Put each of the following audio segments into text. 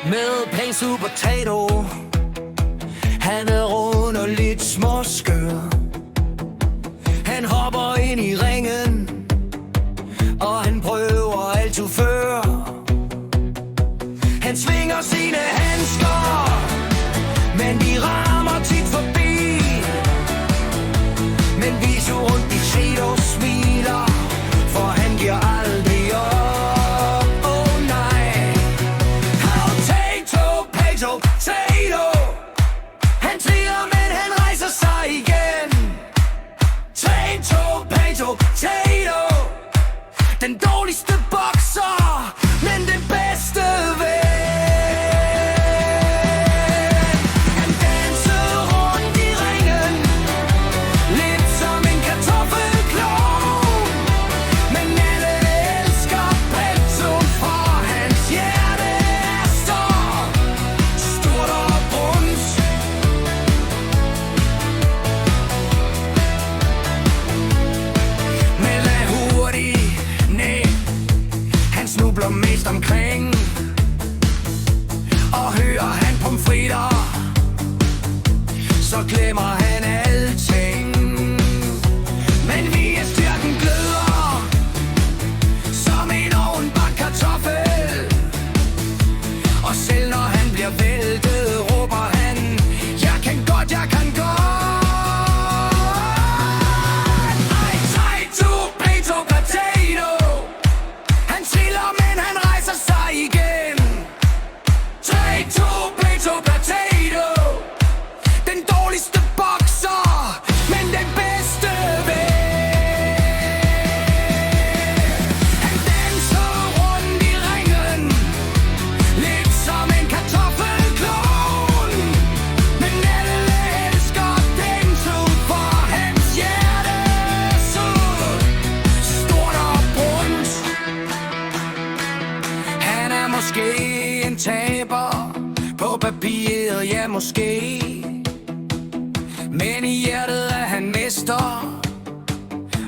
med Painted Potato. Han er rund og lidt småskør. Han hopper ind i ringen, og han prøver altid før. Han svinger sine handsker, men de rammer tit forbi. Men viser rundt i set og smiler, for han giver aldrig op. Oh nej. Potato, potato, potato. Han triller, men han rejser sig igen. Potato, potato, potato. Den dårligste bokser, men den bedste ven. Han danser rundt i ringen, lidt som en kartoffelklovn. Men alle elsker Pato, for hans hjerte er stort og rundt. Men lad hurtigt ned, han snubler mest omkring. Og hører han pomfritter, så glemmer han alting. Men viljestyrken gløder som en ovenbagt kartoffel. Og selv når han bliver væltet, råber han: jeg kan godt, jeg kan godt. Ej, potato, potato, potato. Han triller, men han rejser sig igen. Potato, potato, potato. Den dårligste bokser, men den bedste ven. Han danser rundt i ringen, lidt som en kartoffelklovn. Men alle elsker Pato, for hans hjerte er stort og rundt. Han er måske en taber på papiret, ja måske. Men i hjertet er han mester,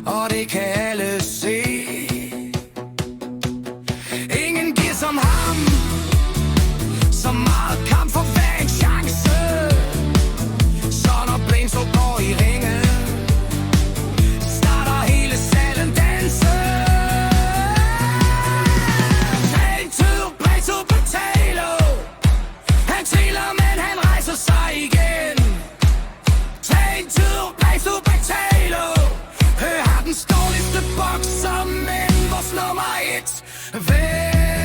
og det kan alle se. Ingen giver som ham så meget kamp for hver en chance. Så når Pato går i ringen, starter hele salen danse. Pato, Pato, potato. Han triller, men han rejser sig igen. Potato, potato, potato. Hør har den dårligste bokser, men vores nummer 1 ven.